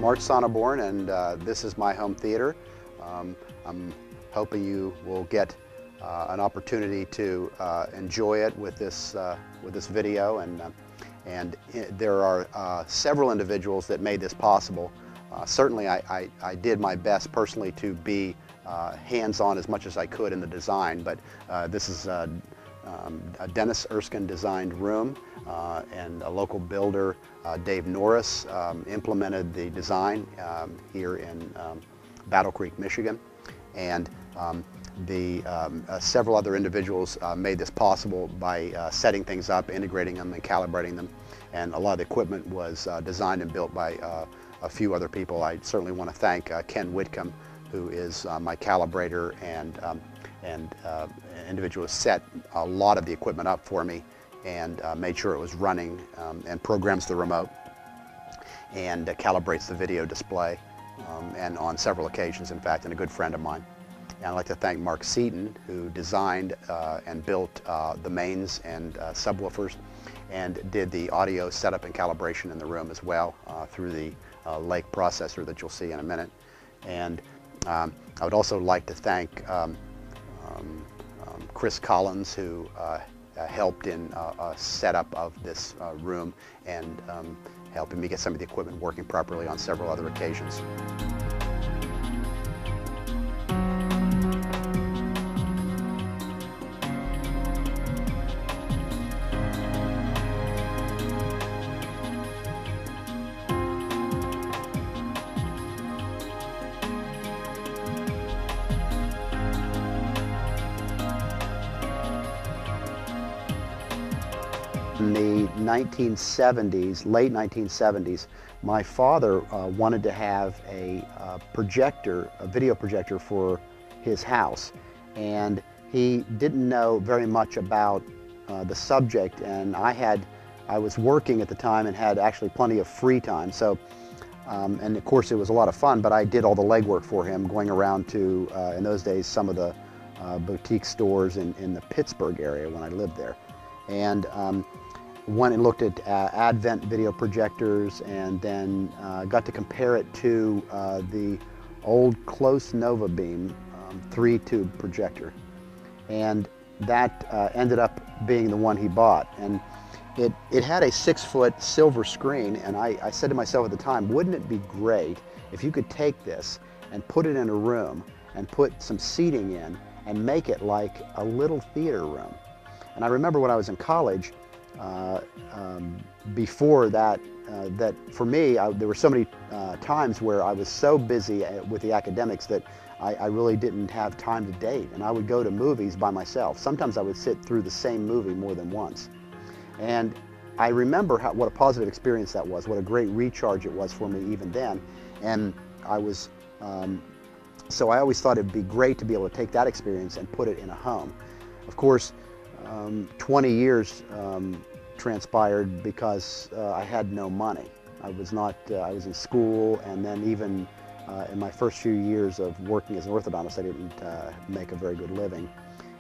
Mark Sonneborn, and this is my home theater. I'm hoping you will get an opportunity to enjoy it with this video, and there are several individuals that made this possible. Certainly I did my best personally to be hands-on as much as I could in the design, but this is a Dennis Erskine designed room, and a local builder, Dave Norris, implemented the design here in Battle Creek, Michigan, and several other individuals made this possible by setting things up, integrating them, and calibrating them. And a lot of the equipment was designed and built by a few other people. I certainly want to thank Ken Whitcomb, who is my calibrator and individual who set a lot of the equipment up for me and made sure it was running, and programs the remote and calibrates the video display, and on several occasions, in fact, and a good friend of mine. And I'd like to thank Mark Seaton, who designed and built the mains and subwoofers, and did the audio setup and calibration in the room as well through the Lake processor that you'll see in a minute. And I would also like to thank Chris Collins, who helped in a setup of this room and helping me get some of the equipment working properly on several other occasions. In the 1970s, late 1970s, my father wanted to have a projector, a video projector for his house, and he didn't know very much about the subject, and I was working at the time and had actually plenty of free time, so and of course it was a lot of fun, but I did all the legwork for him, going around to, in those days, some of the boutique stores in the Pittsburgh area when I lived there, and went and looked at Advent video projectors, and then got to compare it to the old Close Nova Beam 3-tube projector, and that ended up being the one he bought. And it had a 6-foot silver screen, and I said to myself at the time, wouldn't it be great if you could take this and put it in a room and put some seating in and make it like a little theater room. And I remember when I was in college, before that, that for me, there were so many times where I was so busy with the academics that I really didn't have time to date, and I would go to movies by myself. Sometimes I would sit through the same movie more than once. And I remember what a positive experience that was, what a great recharge it was for me even then. And I was, so I always thought it'd be great to be able to take that experience and put it in a home. Of course, 20 years transpired because I had no money. I was in school, and then even in my first few years of working as an orthodontist, I didn't make a very good living.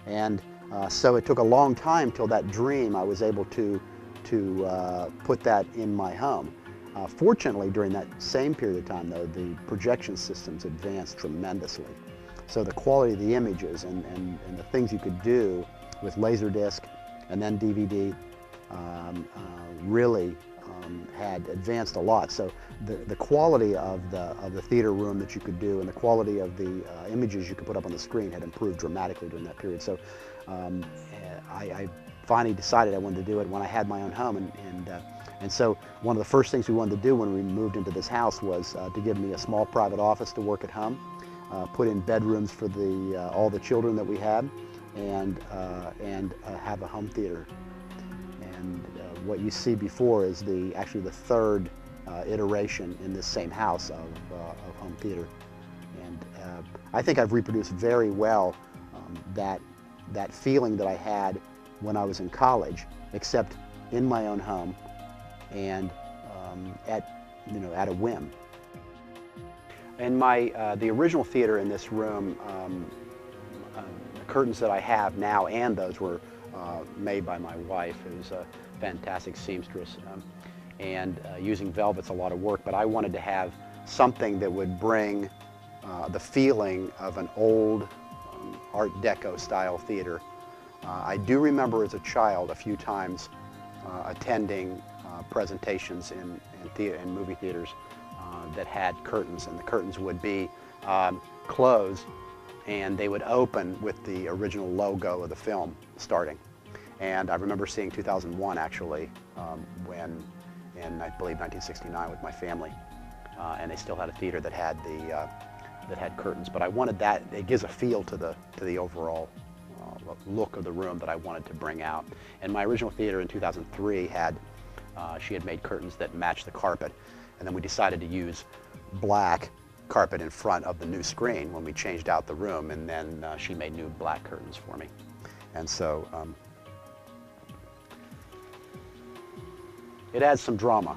And so it took a long time till that dream I was able to put that in my home. Fortunately, during that same period of time, though, the projection systems advanced tremendously. So the quality of the images and the things you could do with Laserdisc and then DVD really had advanced a lot. So the quality of the theater room that you could do and the quality of the images you could put up on the screen had improved dramatically during that period. So I finally decided I wanted to do it when I had my own home, and so one of the first things we wanted to do when we moved into this house was to give me a small private office to work at home, put in bedrooms for all the children that we had, and have a home theater. And what you see before is actually the third iteration in this same house of home theater. And I think I've reproduced very well that feeling that I had when I was in college, except in my own home and at a whim. In the original theater in this room, the curtains that I have now and those were made by my wife, who's a fantastic seamstress, and using velvet's a lot of work, but I wanted to have something that would bring the feeling of an old Art Deco style theater. I do remember as a child a few times attending presentations in movie theaters that had curtains, and the curtains would be closed and they would open with the original logo of the film starting. And I remember seeing 2001 actually, when in I believe 1969 with my family, and they still had a theater that had curtains. But I wanted that. It gives a feel to the overall look of the room that I wanted to bring out. And my original theater in 2003 she had made curtains that matched the carpet, and then we decided to use black carpet in front of the new screen when we changed out the room, and then she made new black curtains for me. And so it adds some drama.